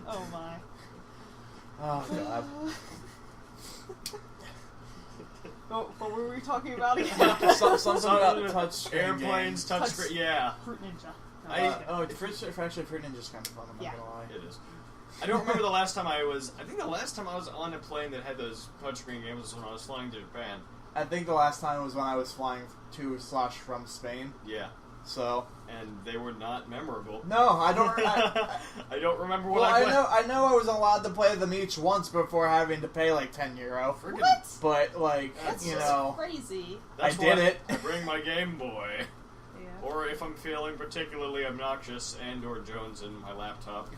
Oh my. Oh god. Oh, what were we talking about again? Something about touch screen airplanes, games. touchscreen. Yeah, Fruit Ninja. No, I- I'm just kidding. Actually, Fruit Ninja's kind of fun. I'm not Yeah. gonna lie. it is. I don't remember the last time I think the last time I was on a plane that had those touchscreen games was when I was flying to Japan. I think the last time was when I was flying to/from Spain. Yeah, So and they were not memorable. no, I don't. I don't remember what Well, I played. I know I was allowed to play them each once before having to pay like €10. Friggin- What? But like That's you just know, crazy. That's I did why it. I bring my Game Boy, Yeah. or if I'm feeling particularly obnoxious and/or Jones in my laptop.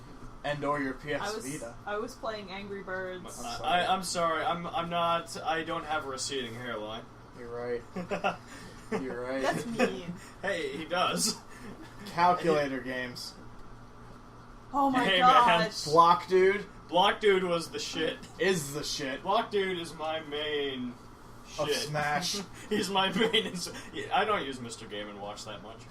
and or your PS I was Vita. I was playing Angry Birds. I'm sorry. I'm not. I don't have a receding hairline. You're right. You're right. That's mean. Hey, he does. Calculator games. Oh my Hey, man. gosh. Block Dude Block Dude was the shit. is the shit Block Dude is my main of shit. Smash. He's my main. Yeah, I don't use Mr. Game and Watch that much.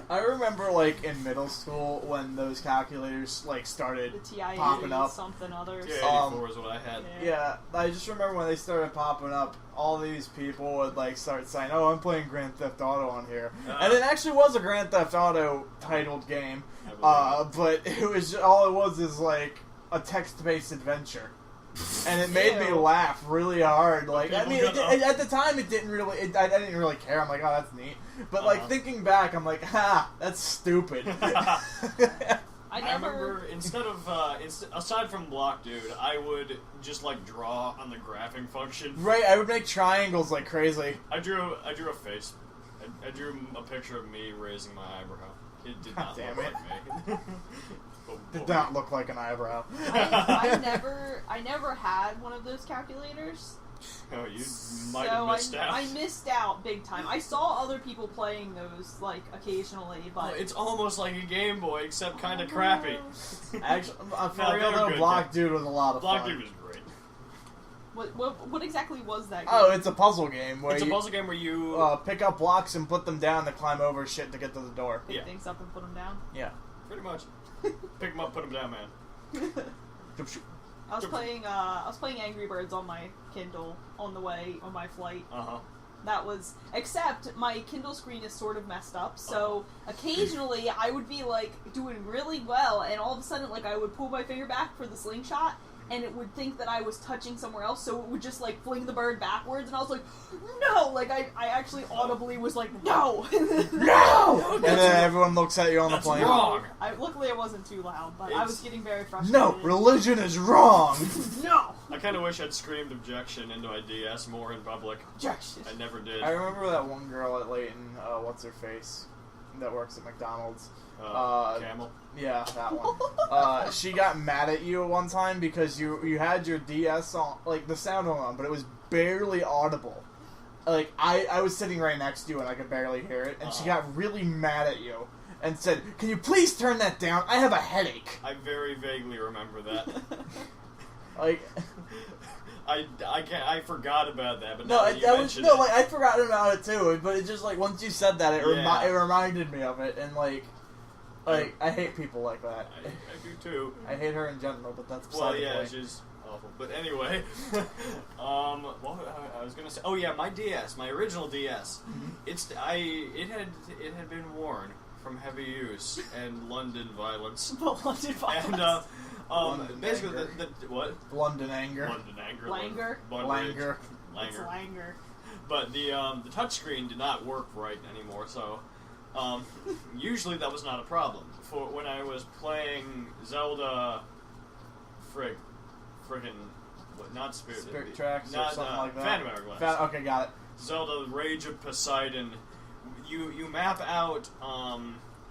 I remember like in middle school when those calculators like started The TI popping up. something others. Yeah, 84 is what I had. Yeah, I just remember when they started popping up, all these people would like start saying, "Oh, I'm playing Grand Theft Auto on here," and it actually was a Grand Theft Auto titled game, I believe but it was all it was is like a text-based adventure. And it made me Ew. laugh really hard. Like, I mean, People at the time, it didn't really. I didn't really care. I'm like, oh, that's neat. But like thinking back, I'm like, ha, that's stupid. I I remember instead of aside from block, dude, I would just like draw on the graphing function. Right, I would make triangles like crazy. I drew a face. I drew a picture of me raising my eyebrow. It did not Damn look it. like me. Did not look like an eyebrow. I never had one of those calculators. Oh, you might have missed out. I missed out big time. I saw other people playing those like occasionally, but It's almost like a Game Boy, except kind of crappy. Actually, for No, real they were though, good, Block Dude was a lot of Block fun. Dude was great. what exactly was that game? Oh, it's a puzzle game where It's a you puzzle game where you pick up blocks and put them down to climb over shit to get to the door. Pick yeah. things up and put them down. Yeah. pretty much pick them up, put them down, man. I was playing Angry Birds on my Kindle on the way on my flight. That was, except my Kindle screen is sort of messed up, so occasionally I would be like doing really well, and all of a sudden like I would pull my finger back for the slingshot, and it would think that I was touching somewhere else, so it would just like fling the bird backwards, and I was like, no! Like I actually audibly was like, no! No! And then everyone looks at you on the That's plane. wrong. Luckily it wasn't too loud, but I was getting very frustrated. No, religion is wrong. No! I kind of wish I'd screamed objection into my DS more in public. Objection. I never did. I remember that one girl at Layton, what's her face, that works at McDonald's. Camel. Yeah, that one. She got mad at you one time because you had your DS on, like the sound on, but it was barely audible. Like I was sitting right next to you and I could barely hear it, and she got really mad at you and said, "Can you please turn that down? I have a headache." I very vaguely remember that. Like, I forgot about that, but no, now that you mentioned it, like I'd forgotten about it too, but it just like once you said that, it reminded me of it, and like I hate people like that. I do too. I hate her in general, but that's beside the point. She's awful. But anyway, what I was gonna say. Oh yeah, my DS, my original DS. It had been worn from heavy use and London violence. London violence. And basically anger. what? London anger. London anger. Langer. Langer. It's Langer. But the touchscreen did not work right anymore, so usually that was not a problem. For when I was playing Zelda, not Spirit Tracks not, or something like that. Phantom Hourglass. Okay, got it. Zelda: Rage of Poseidon. You map out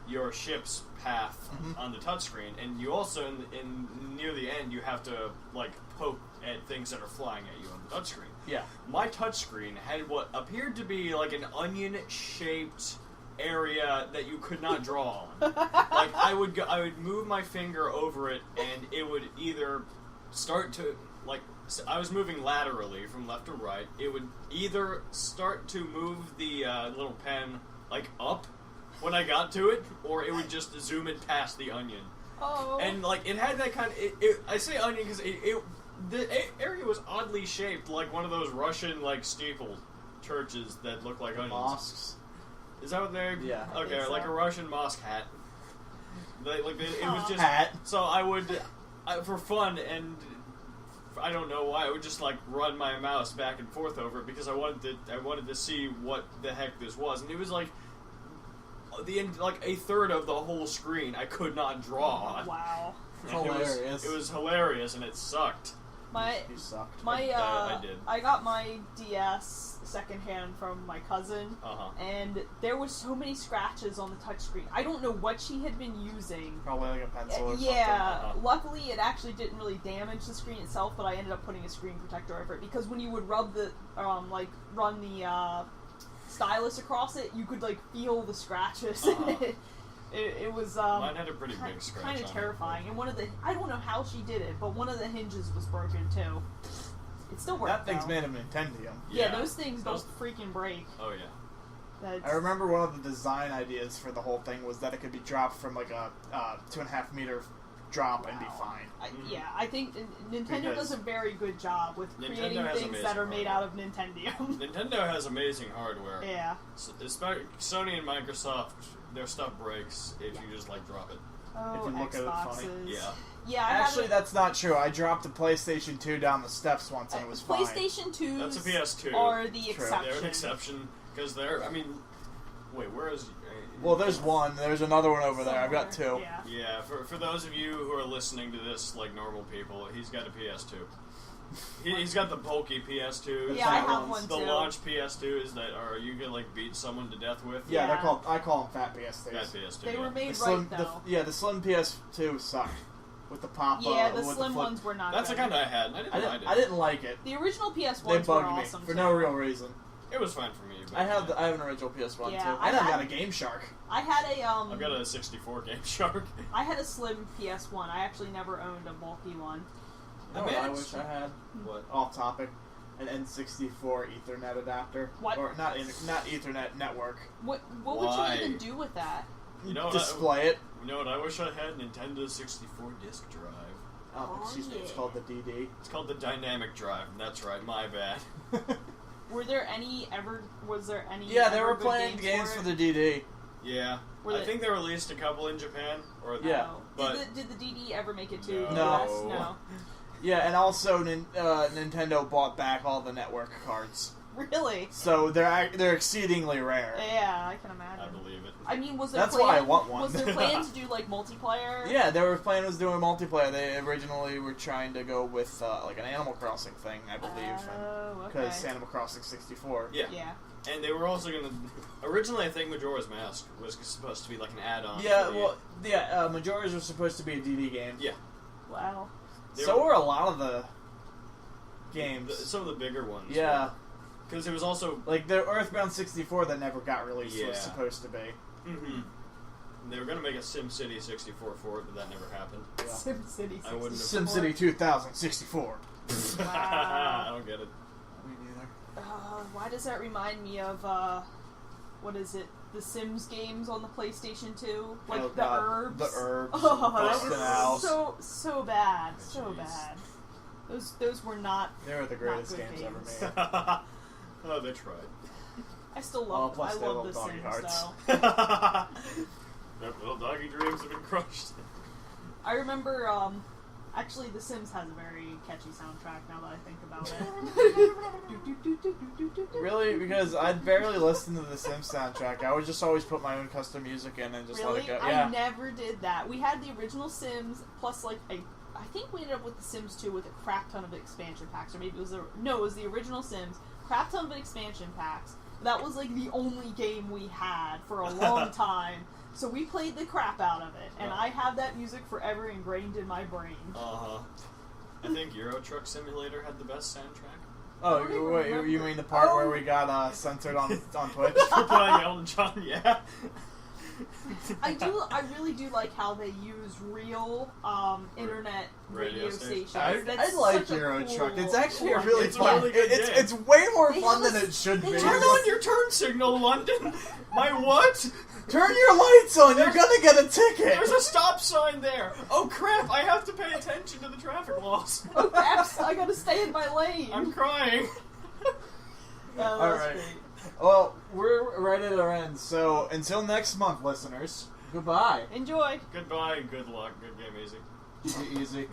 your ship's path on the touchscreen, and you also in near the end you have to like poke at things that are flying at you on the touchscreen. Yeah. My touchscreen had what appeared to be like an onion-shaped area that you could not draw on. Like I would move my finger over it, and it would either start to like. I was moving laterally from left to right. It would either start to move the little pen like up when I got to it, or it would just zoom it past the onion. Oh. And like it had that kind of. I say onion because the area was oddly shaped, like one of those Russian like steeple churches that look like onions. Mosques. Is that what they're? Yeah. Okay, so. like a Russian mosque hat. It was just hat. So I would, for fun, and I don't know why, I would just like run my mouse back and forth over it because I wanted to see what the heck this was, and it was like like a third of the whole screen I could not draw on. Wow. Hilarious. It was hilarious, and it sucked. You sucked. I did. I got my DS secondhand from my cousin, and there was so many scratches on the touchscreen. I don't know what she had been using. Probably like a pencil or something. Yeah, luckily it actually didn't really damage the screen itself, but I ended up putting a screen protector over it because when you would run the stylus across it, you could like feel the scratches. It was Mine had a pretty big scratch kind on of it. terrifying, and I don't know how she did it, but one of the hinges was broken too. It still worked. That thing's though. made of Nintendo. Yeah, those things don't freaking break. Oh yeah. I remember one of the design ideas for the whole thing was that it could be dropped from like a 2.5 meter drop and be fine. Yeah, I think Nintendo does a very good job with creating has things that are made hardware. out of Nintendo. Nintendo has amazing hardware. Yeah. Sony and Microsoft, their stuff breaks if you just like drop it. Oh, If you look at it Xboxes. funny. Yeah. Yeah, Actually, that's not true. I dropped a PlayStation 2 down the steps once and it was fine. PlayStation 2s That's a PS2. are the True. exception. They're an exception because they're. I mean, wait, where is? Well, there's one. There's another one over there. I've got two. Yeah. Yeah, for those of you who are listening to this like normal people, he's got a PS2. He's got the bulky PS2. Yeah, I have one The too. launch PS2s that are you can like beat someone to death with. Yeah, Yeah. they're called. I call them fat PS2s. Fat PS2. They yeah. were made The slim, right though. the slim PS2 sucked with the pop. Yeah, the with slim flip. ones were not. That's the good. kind I had. I didn't mind it. I didn't like it. The original PS They ones were bugged me awesome for too. no real reason. It was fine for me. But, I have an original PS1 Yeah, too, I and I've had- got a Game Shark. I had a I've got a 64 Game Shark. I had a slim PS1. I actually never owned a bulky one. You know what I wish I had? What? Off topic. An N64 Ethernet adapter. What? Or not Ethernet network. What Why? would you even do with that? You know what? Display it. You know what? I wish I had Nintendo 64 disc drive. Oh, excuse me. It's yeah. called the DD. It's called the Dynamic Drive. That's right. My bad. Was there any Yeah, they ever were good playing games for for it? the DD. Yeah, Were I they- think they released a couple in Japan. Or Yeah. Oh. but Did the DD ever make it to No. the US? No. Yeah, and also Nintendo bought back all the network cards, Really? so they're exceedingly rare. Yeah, I can I imagine. believe it. I mean, was there That's plan, why I want one. Was there plan to do like multiplayer? Yeah, their plan was doing multiplayer. They originally were trying to go with like an Animal Crossing thing, I believe, Oh, because okay. Animal Crossing 64. Yeah. Yeah. And they were also gonna. Originally, I think Majora's Mask was supposed to be like an add-on. Yeah, for the- well, Majora's was supposed to be a DD game. Yeah. Wow. They So were- were a lot of the games. some of the bigger ones. Yeah, Because it was also. like the Earthbound 64 that never got released Yeah. was supposed to be. Mm-hmm. They were gonna make a SimCity 64 for it, but that never happened. Yeah. SimCity. I wouldn't have- SimCity 2064. I don't get it. Me neither. Why does that remind me of what is it? The Sims games on the PlayStation 2, like Oh, the God. herbs. The herbs. Oh, that busting out. was so bad, so Jeez. bad. Those were not. They were the greatest good games games. ever made. Oh, they tried. I still Oh, love. plus I they love love the doggy Sims hearts. though. Their little doggy dreams have been crushed. I remember. Actually, The Sims has a very catchy soundtrack. Now that I think about it. Really? Because I barely listened to the Sims soundtrack. I would just always put my own custom music in and just Really? let it go. I Yeah. never did that. We had the original Sims plus like I think we ended up with the Sims 2 with a crap ton of expansion packs, or maybe it was it was the original Sims, crap ton of expansion packs. That was like the only game we had for a long time. So we played the crap out of it, and I have that music forever ingrained in my brain. Uh-huh. I think Euro Truck Simulator had the best soundtrack. Oh, don't even wait, remember. you mean the part where Oh. we got censored on Twitch? For playing Elton John, yeah. I really do like how they use real internet radio Radio stations. stations. I That's like such a Euro cool- Truck. It's actually a cool really It's a fun. really good game. It's way more They fun have than a- it should they be. have Turn on your turn signal, London! My what? Turn your lights on. You're gonna get a ticket. There's a stop sign there! Oh crap, I have to pay attention to the traffic laws. Oh, craps, I gotta stay in my lane. I'm crying. Oh, All that's right. great. Well, we're right at our end. So until next month, listeners. Goodbye. Enjoy. Goodbye and good luck. Good game, easy. Easy.